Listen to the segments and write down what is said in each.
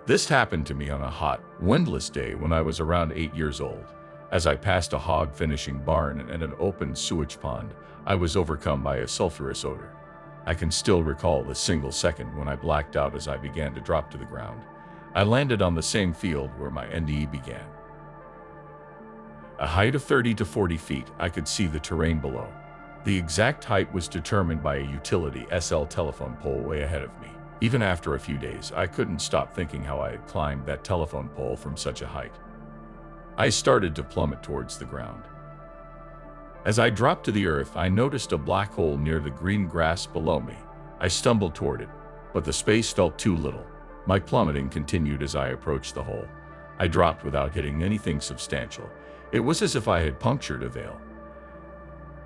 This happened to me on a hot, windless day when I was around 8 years old. As I passed a hog finishing barn and an open sewage pond, I was overcome by a sulfurous odor. I can still recall the single second when I blacked out as I began to drop to the ground. I landed on the same field where my NDE began. A height of 30 to 40 feet, I could see the terrain below. The exact height was determined by a utility SL telephone pole way ahead of me. Even after a few days, I couldn't stop thinking how I had climbed that telephone pole from such a height. I started to plummet towards the ground. As I dropped to the earth, I noticed a black hole near the green grass below me. I stumbled toward it, but the space felt too little. My plummeting continued as I approached the hole. I dropped without hitting anything substantial. It was as if I had punctured a veil.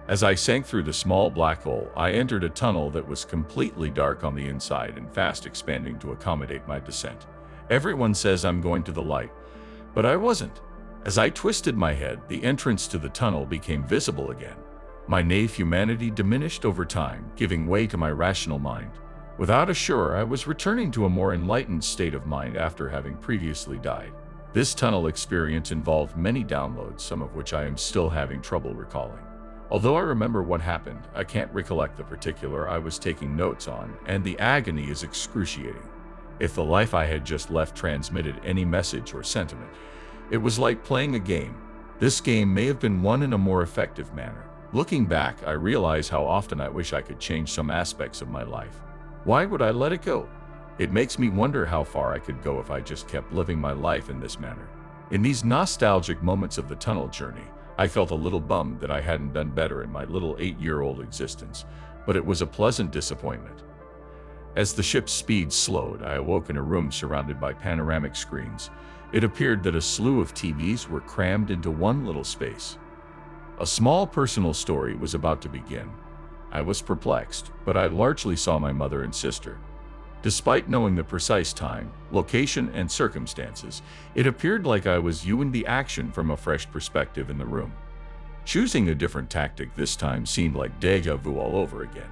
As I sank through the small black hole, I entered a tunnel that was completely dark on the inside and fast expanding to accommodate my descent. Everyone says I'm going to the light, but I wasn't. As I twisted my head, the entrance to the tunnel became visible again. My naive humanity diminished over time, giving way to my rational mind. Without a shore, I was returning to a more enlightened state of mind after having previously died. This tunnel experience involved many downloads, some of which I am still having trouble recalling. Although I remember what happened, I can't recollect the particular I was taking notes on, and the agony is excruciating. If the life I had just left transmitted any message or sentiment, it was like playing a game. This game may have been won in a more effective manner. Looking back, I realize how often I wish I could change some aspects of my life. Why would I let it go? It makes me wonder how far I could go if I just kept living my life in this manner. In these nostalgic moments of the tunnel journey, I felt a little bummed that I hadn't done better in my little 8-year-old existence, but it was a pleasant disappointment. As the ship's speed slowed, I awoke in a room surrounded by panoramic screens. It appeared that a slew of TVs were crammed into one little space. A small personal story was about to begin. I was perplexed, but I largely saw my mother and sister. Despite knowing the precise time, location, and circumstances, it appeared like I was viewing the action from a fresh perspective in the room. Choosing a different tactic this time seemed like déjà vu all over again.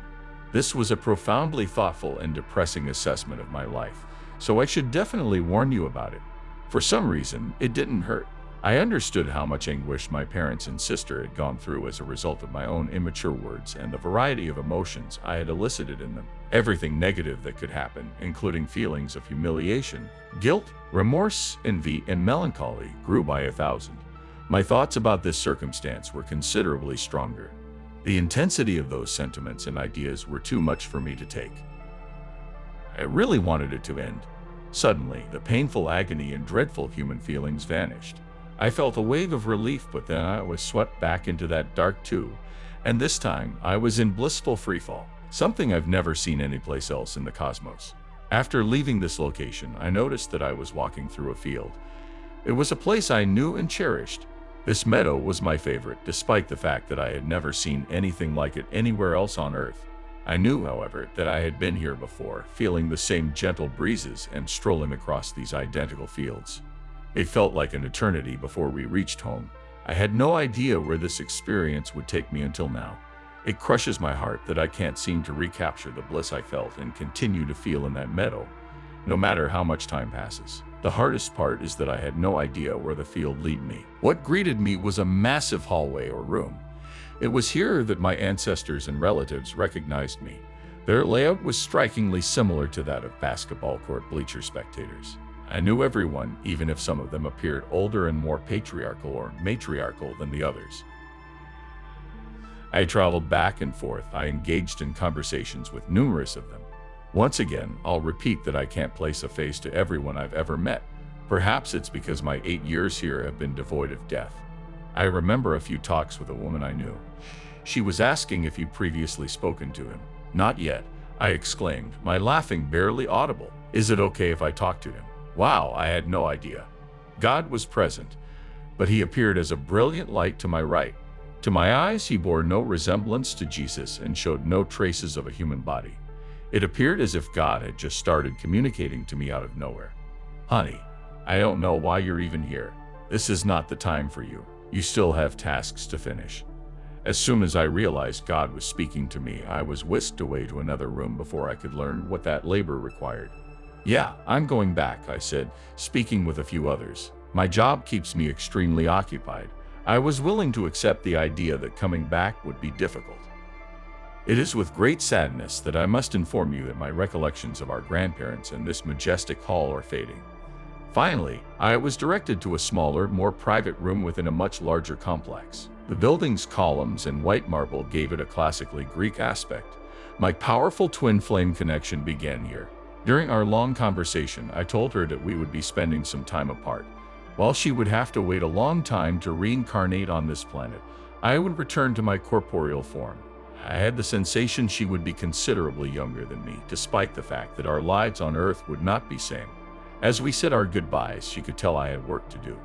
This was a profoundly thoughtful and depressing assessment of my life, so I should definitely warn you about it. For some reason, it didn't hurt. I understood how much anguish my parents and sister had gone through as a result of my own immature words and the variety of emotions I had elicited in them. Everything negative that could happen, including feelings of humiliation, guilt, remorse, envy, and melancholy, grew by 1,000. My thoughts about this circumstance were considerably stronger. The intensity of those sentiments and ideas were too much for me to take. I really wanted it to end. Suddenly, the painful agony and dreadful human feelings vanished. I felt a wave of relief, but then I was swept back into that dark too, and this time I was in blissful freefall, something I've never seen anyplace else in the cosmos. After leaving this location, I noticed that I was walking through a field. It was a place I knew and cherished. This meadow was my favorite, despite the fact that I had never seen anything like it anywhere else on Earth. I knew, however, that I had been here before, feeling the same gentle breezes and strolling across these identical fields. It felt like an eternity before we reached home. I had no idea where this experience would take me until now. It crushes my heart that I can't seem to recapture the bliss I felt and continue to feel in that meadow, no matter how much time passes. The hardest part is that I had no idea where the field led me. What greeted me was a massive hallway or room. It was here that my ancestors and relatives recognized me. Their layout was strikingly similar to that of basketball court bleacher spectators. I knew everyone, even if some of them appeared older and more patriarchal or matriarchal than the others. I traveled back and forth. I engaged in conversations with numerous of them. Once again, I'll repeat that I can't place a face to everyone I've ever met. Perhaps it's because my 8 years here have been devoid of death. I remember a few talks with a woman I knew. She was asking if you'd previously spoken to him. Not yet, I exclaimed, my laughing barely audible. Is it okay if I talk to him? Wow, I had no idea. God was present, but he appeared as a brilliant light to my right. To my eyes, he bore no resemblance to Jesus and showed no traces of a human body. It appeared as if God had just started communicating to me out of nowhere. Honey, I don't know why you're even here. This is not the time for you. You still have tasks to finish. As soon as I realized God was speaking to me, I was whisked away to another room before I could learn what that labor required. Yeah, I'm going back, I said, speaking with a few others. My job keeps me extremely occupied. I was willing to accept the idea that coming back would be difficult. It is with great sadness that I must inform you that my recollections of our grandparents and this majestic hall are fading. Finally, I was directed to a smaller, more private room within a much larger complex. The building's columns and white marble gave it a classically Greek aspect. My powerful twin flame connection began here. During our long conversation, I told her that we would be spending some time apart. While she would have to wait a long time to reincarnate on this planet, I would return to my corporeal form. I had the sensation she would be considerably younger than me, despite the fact that our lives on Earth would not be same. As we said our goodbyes, she could tell I had work to do.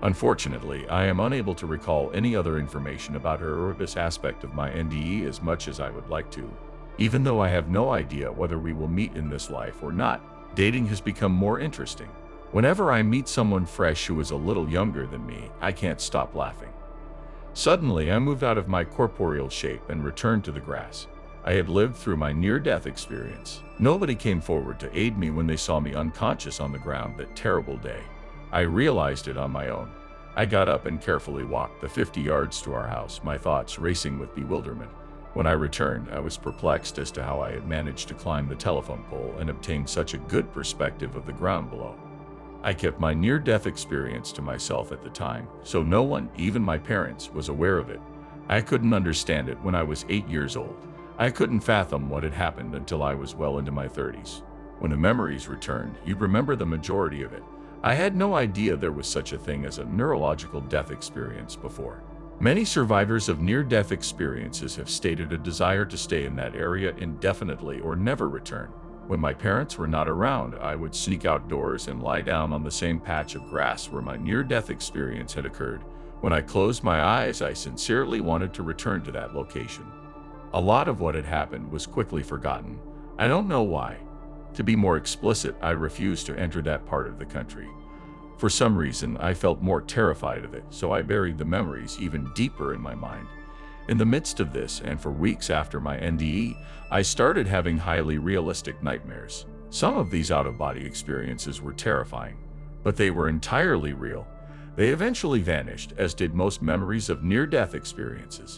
Unfortunately, I am unable to recall any other information about her or this aspect of my NDE as much as I would like to. Even though I have no idea whether we will meet in this life or not, dating has become more interesting. Whenever I meet someone fresh who is a little younger than me, I can't stop laughing. Suddenly, I moved out of my corporeal shape and returned to the grass. I had lived through my near-death experience. Nobody came forward to aid me when they saw me unconscious on the ground that terrible day. I realized it on my own. I got up and carefully walked the 50 yards to our house, my thoughts racing with bewilderment. When I returned, I was perplexed as to how I had managed to climb the telephone pole and obtain such a good perspective of the ground below. I kept my near-death experience to myself at the time, so no one, even my parents, was aware of it. I couldn't understand it when I was 8 years old. I couldn't fathom what had happened until I was well into my 30s. When the memories returned, you'd remember the majority of it. I had no idea there was such a thing as a neurological death experience before. Many survivors of near-death experiences have stated a desire to stay in that area indefinitely or never return. When my parents were not around, I would sneak outdoors and lie down on the same patch of grass where my near-death experience had occurred. When I closed my eyes, I sincerely wanted to return to that location. A lot of what had happened was quickly forgotten. I don't know why. To be more explicit, I refused to enter that part of the country. For some reason, I felt more terrified of it, so I buried the memories even deeper in my mind. In the midst of this, and for weeks after my NDE, I started having highly realistic nightmares. Some of these out-of-body experiences were terrifying, but they were entirely real. They eventually vanished, as did most memories of near-death experiences.